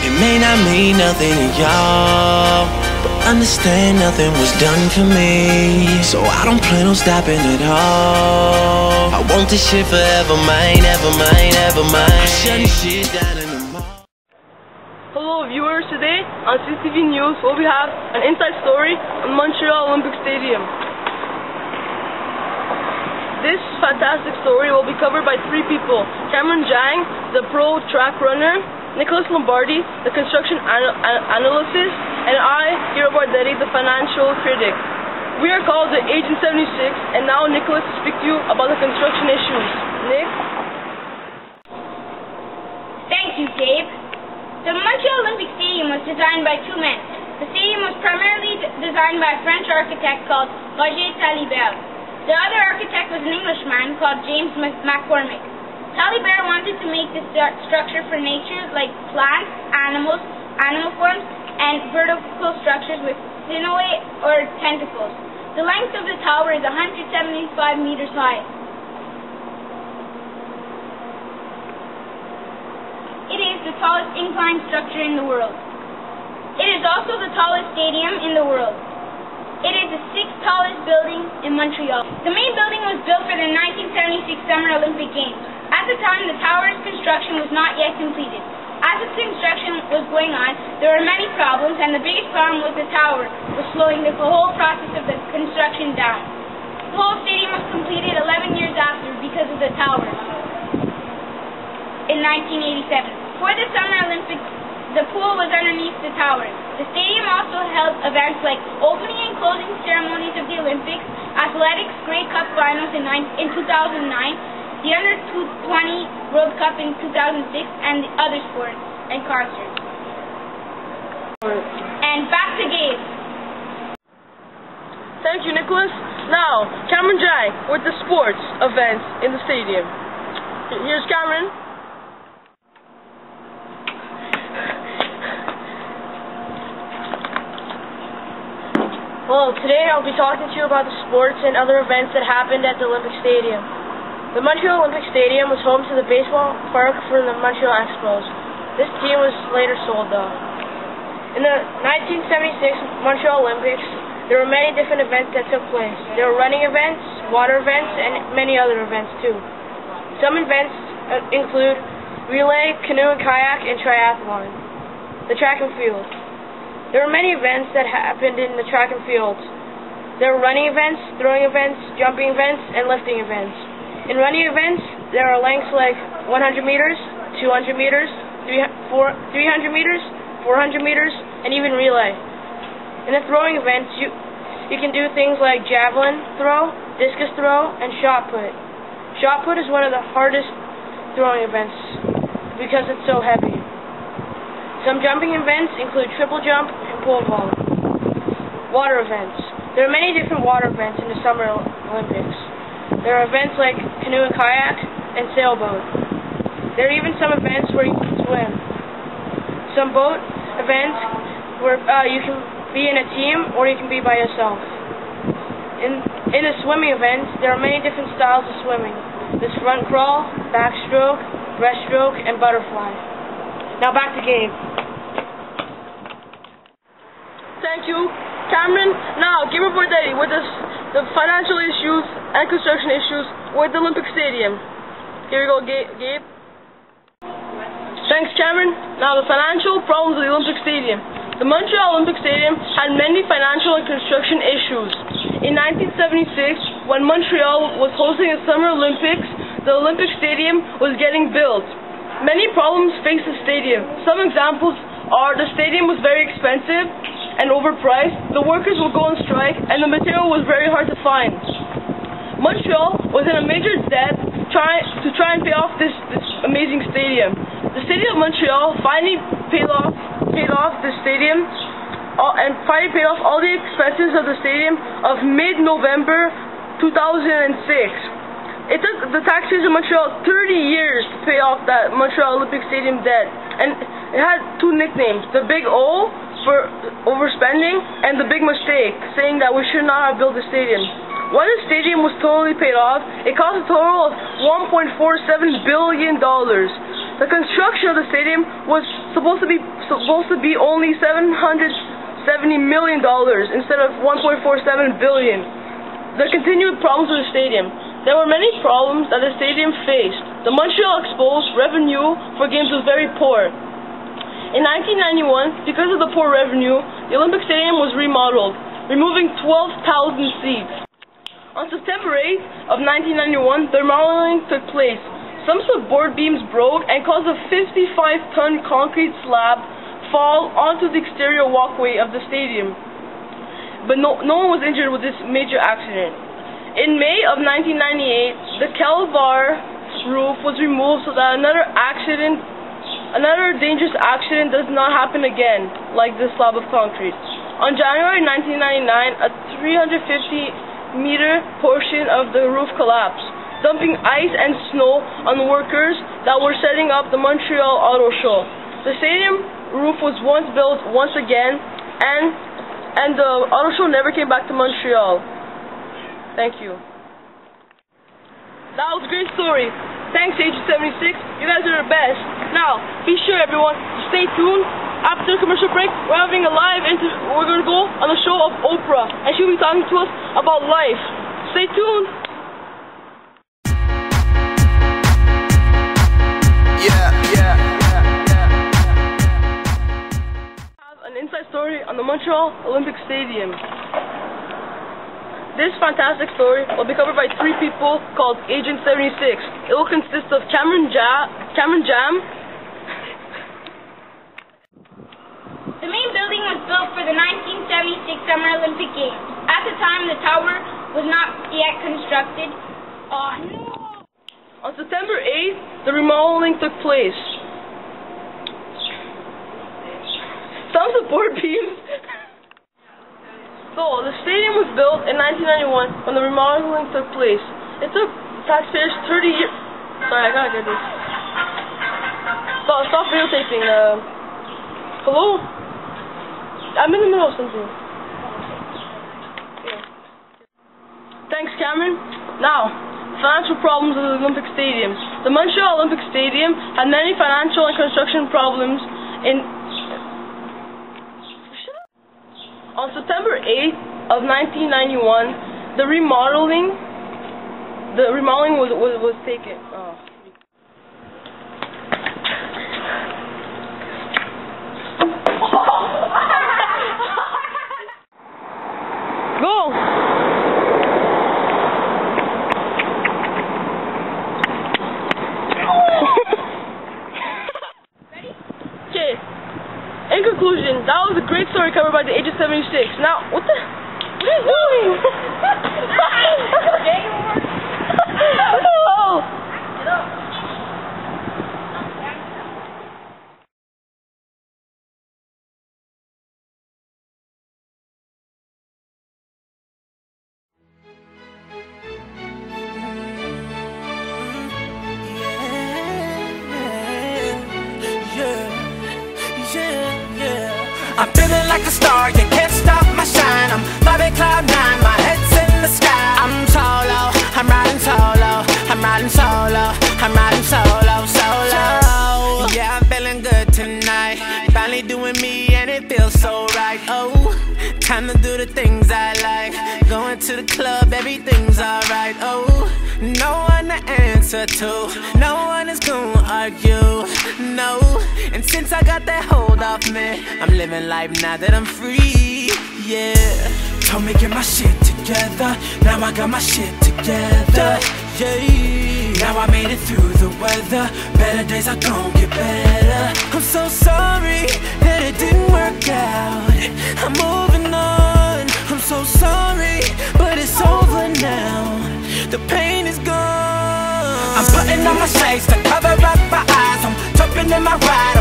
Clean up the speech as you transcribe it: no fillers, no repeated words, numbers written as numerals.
It may not mean nothing to y'all, but understand nothing was done for me. So I don't plan on stopping at all. I want this shit forever mine, ever mine, ever mine. I'm shutting shit down in the mall. Hello viewers, today on CTV News we have an inside story on Montreal Olympic Stadium. This fantastic story will be covered by three people: Jang, the pro track runner; Lombardi, the construction analyst; and I, Bardetti, the financial critic. We are called the Agent 76, and now Nicholas will speak to you about the construction issues. Nick? Thank you, Gabe. The Montreal Olympic Stadium was designed by two men. The stadium was primarily designed by a French architect called Bardetti. The other architect was an Englishman called James McCormick. Talibert wanted to make this structure for nature, like plants, animal forms, and vertical structures with sinuae or tentacles. The length of the tower is 175 meters high. It is the tallest inclined structure in the world. It is also the tallest stadium in the world. It is the sixth tallest building in Montreal. The main building was built for the 1976 Summer Olympic Games. At the time, the tower's construction was not yet completed. As the construction was going on, there were many problems, and the biggest problem was the tower was slowing the whole process of the construction down. The whole stadium was completed 11 years after because of the tower in 1987. For the Summer Olympics, the pool was underneath the tower. The stadium also held events like opening and closing ceremonies of the Olympics, athletics, Grey Cup finals in 2009, the Under-20 World Cup in 2006, and the other sports and concerts. And back to Gabe. Thank you, Nicholas. Now, Jang with the sports events in the stadium. Here's Cameron. Hello, today I'll be talking to you about the sports and other events that happened at the Olympic Stadium. The Montreal Olympic Stadium was home to the baseball park for the Montreal Expos. This team was later sold though. In the 1976 Montreal Olympics, there were many different events that took place. There were running events, water events, and many other events too. Some events include relay, canoe and kayak, and triathlon. The track and field. There were many events that happened in the track and field. There were running events, throwing events, jumping events, and lifting events. In running events, there are lengths like 100 meters, 200 meters, 300 meters, 400 meters, and even relay. In the throwing events, you can do things like javelin throw, discus throw, and shot put. Shot put is one of the hardest throwing events because it's so heavy. Some jumping events include triple jump and pole vault. Water events. There are many different water events in the Summer Olympics. There are events like canoe and kayak and sailboat. There are even some events where you can swim. Some boat events where you can be in a team or you can be by yourself. In the swimming events, there are many different styles of swimming. There's front crawl, backstroke, breaststroke, and butterfly. Now back to Gabe. Thank you, Cameron. Now, Gabe Bardetti with the financial issues and construction issues with the Olympic Stadium. Here we go, Gabe. Thanks, Cameron. Now, the financial problems of the Olympic Stadium. The Montreal Olympic Stadium had many financial and construction issues. In 1976, when Montreal was hosting the Summer Olympics, the Olympic Stadium was getting built. Many problems faced the stadium. Some examples are the stadium was very expensive and overpriced, the workers would go on strike, and the material was very hard to find. Montreal was in a major debt to try and pay off this amazing stadium. The city of Montreal finally paid off the stadium and finally paid off all the expenses of the stadium of mid-November 2006. It took the taxpayers of Montreal 30 years to pay off that Montreal Olympic Stadium debt, and it had two nicknames: the Big O for overspending and the Big Mistake, saying that we should not have built the stadium. When the stadium was totally paid off, it cost a total of $1.47 billion. The construction of the stadium was supposed to be only $770 million instead of $1.47 billion. The continued problems with the stadium. There were many problems that the stadium faced. The Montreal Expo's revenue for games was very poor. In 1991, because of the poor revenue, the Olympic Stadium was remodeled, removing 12,000 seats. On September 8th of 1991, the remodeling took place. Some support beams broke and caused a 55-ton concrete slab fall onto the exterior walkway of the stadium. But no one was injured with this major accident. In May of 1998, the Kelvar roof was removed so that another dangerous accident does not happen again, like this slab of concrete. On January 1999, a 350-meter portion of the roof collapsed, dumping ice and snow on the workers that were setting up the Montreal Auto Show. The stadium roof was once built once again, and the auto show never came back to Montreal. Thank you. That was a great story. Thanks, Age 76. You guys are the best. Now, be sure, everyone, to stay tuned. After the commercial break, we're having a we're going to go on the show of Oprah, and she'll be talking to us about life. Stay tuned. Inside story on the Montreal Olympic Stadium. This fantastic story will be covered by 3 people called Agent 76. It will consist of Cameron Jam. The main building was built for the 1976 Summer Olympic Games. At the time, the tower was not yet constructed. Oh no! On September 8th, the remodeling took place. Some support beams. So, the stadium was built in 1991 when the remodeling took place. It took taxpayers 30 years. Sorry, I gotta get this. Stop videotaping. Hello? I'm in the middle of something. Yeah. Thanks, Cameron. Now, financial problems of the Olympic stadiums. The Montreal Olympic Stadium had many financial and construction problems On September 8th of 1991, the remodeling was taken. Oh. Go. Okay. In conclusion, that was a great story covered by the Age of 76. Now, what are you doing? Oh. I'm feeling like a star, you can't stop my shine. I'm vibing cloud 9, my head's in the sky. I'm solo, I'm riding solo, I'm riding solo, I'm riding solo, solo. Yeah, I'm feeling good tonight, finally doing me and it feels so right. Oh, time to do the things I like, going to the club, everything's alright. Oh, no one to answer to, no one is gonna argue, no. And since I got that hold off me, I'm living life now that I'm free, yeah. Told me get my shit together, now I got my shit together, yeah. Now I made it through the weather, better days are gon' get better. I'm so sorry that it didn't work out, I'm moving on. I'm so sorry, but it's over now, the pain is gone. I'm putting on my shades to cover up my eyes, I'm jumping in my ride.